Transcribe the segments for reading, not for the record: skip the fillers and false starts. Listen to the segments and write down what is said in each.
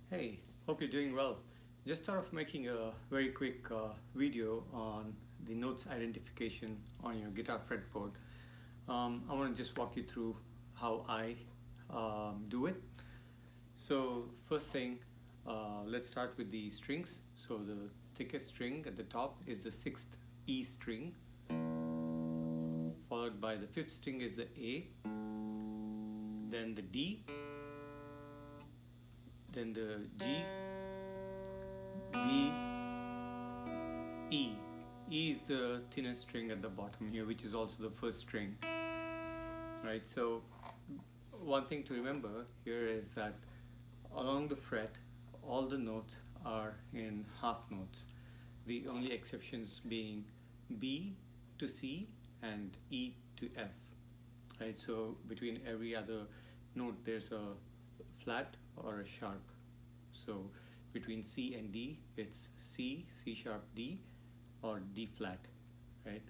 Hey, hope you're doing well. Just thought of making a very quick video on the notes identification on your guitar fretboard. I want to just walk you through how I do it. So first thing, let's start with the strings. So the thickest string at the top is the sixth E string, followed by the fifth string is the A, then the D, then the G, B, E. E is the thinnest string at the bottom here, which is also the first string, right? So one thing to remember here is that along the fret, all the notes are in half notes. The only exceptions being B to C and E to F, right? So between every other note, there's a flat or a sharp. So between C and D, it's C, C sharp, D, or D flat, right?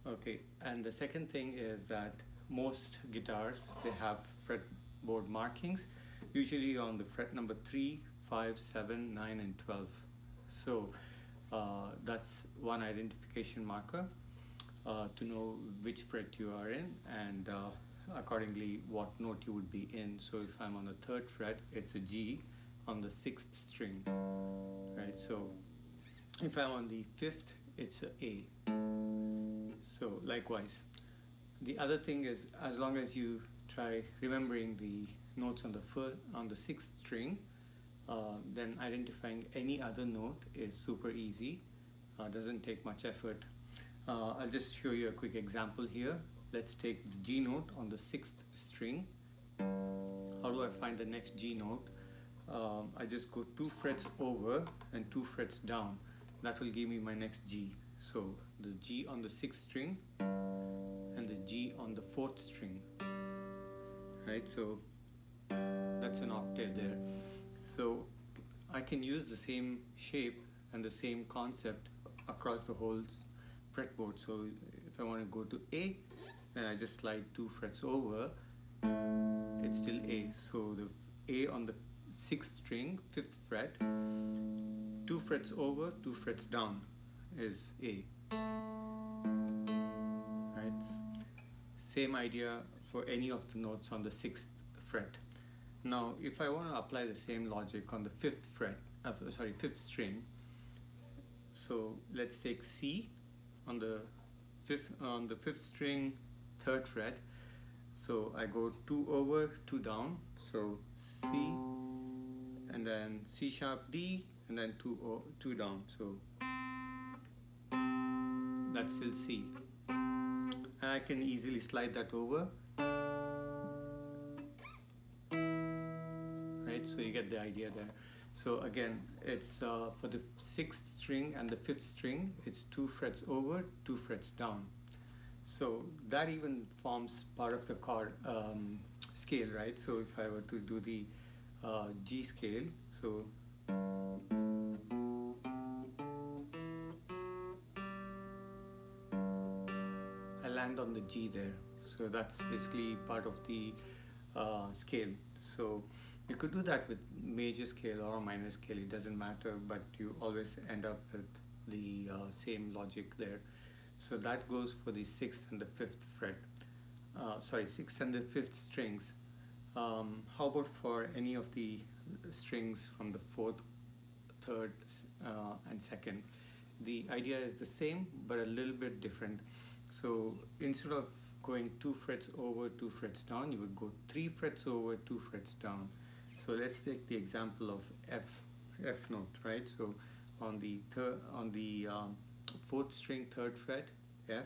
Okay, and the second thing is that most guitars, they have fretboard markings, usually on the fret number 3, 5, 7, 9, and 12. So that's one identification marker to know which fret you are in, and accordingly what note you would be in. So if I'm on the third fret, it's a G on the sixth string, right? So if I'm on the fifth, it's a A. So likewise, the other thing is, as long as you try remembering the notes on the sixth string, then identifying any other note is super easy. Doesn't take much effort. I'll just show you a quick example here. Let's take the G note on the sixth string. How do I find the next G note? I just go 2 frets over and 2 frets down. That will give me my next G. So the G on the sixth string and the G on the fourth string, right? So that's an octave there. So I can use the same shape and the same concept across the whole fretboard. So if I want to go to A, then I just slide 2 frets over, it's still A. So the A on the sixth string, fifth fret, 2 frets over, 2 frets down is A, right? Same idea for any of the notes on the sixth fret. Now, if I want to apply the same logic on the fifth fret, fifth string, so let's take C on the fifth string, third fret. So I go 2 over, 2 down. So C, and then C sharp, D, and then 2 down. So that's still C. And I can easily slide that over. Right, so you get the idea there. So again, it's for the sixth string and the fifth string, it's 2 frets over, 2 frets down. So that even forms part of the chord scale, right? So if I were to do the G scale, so I land on the G there. So that's basically part of the scale. So you could do that with major scale or minor scale, it doesn't matter, but you always end up with the same logic there. So that goes for the sixth and the fifth fret. Sixth and the fifth strings. How about for any of the strings from the fourth, third, and second? The idea is the same, but a little bit different. So instead of going 2 frets over, 2 frets down, you would go 3 frets over, 2 frets down. So let's take the example of F note, right? So on the fourth string, third fret, F.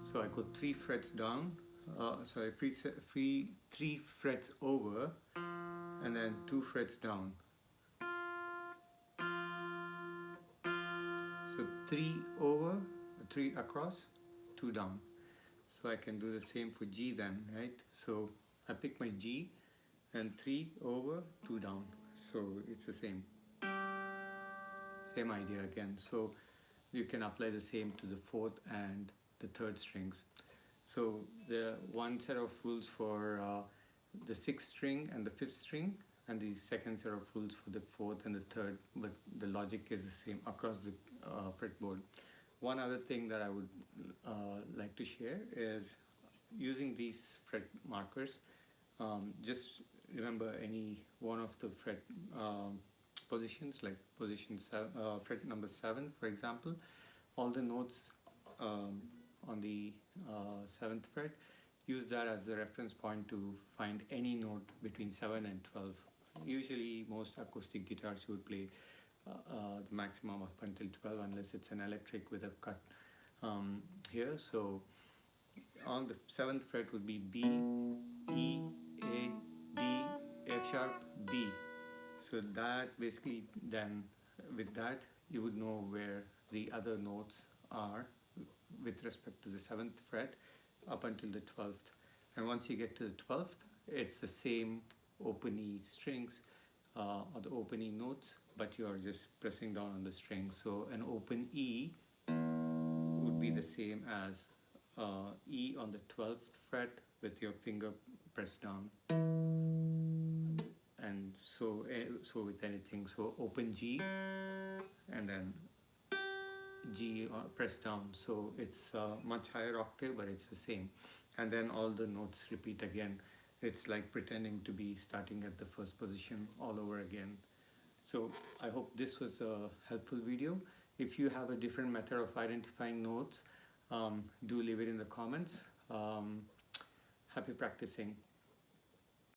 So I go 3 frets down. Three frets over, and then 2 frets down. So 3 over, 3 across, 2 down. So I can do the same for G then, right? So I pick my G and 3 over, 2 down. So it's the same idea again. So you can apply the same to the fourth and the third strings. So the one set of rules for the sixth string and the fifth string. and the second set of rules for the fourth and the third, but the logic is the same across the fretboard. One other thing that I would like to share is using these fret markers. Just remember any one of the fret positions, like fret number 7 for example. All the notes on the 7th fret, use that as the reference point to find any note between 7 and 12. Usually most acoustic guitars you would play the maximum up until 12 unless it's an electric with a cut here. So on the 7th fret would be B, E, A, D, F sharp, B. So that basically, then with that you would know where the other notes are with respect to the 7th fret up until the 12th. And once you get to the 12th, it's the same open E strings or the open E notes, but you are just pressing down on the string. So an open E would be the same as E on the 12th fret with your finger pressed down. And so with anything, so open G and then G pressed down, so it's a much higher octave, but it's the same. And then all the notes repeat again. It's like pretending to be starting at the first position all over again. So I hope this was a helpful video. If you have a different method of identifying notes, do leave it in the comments. Happy practicing.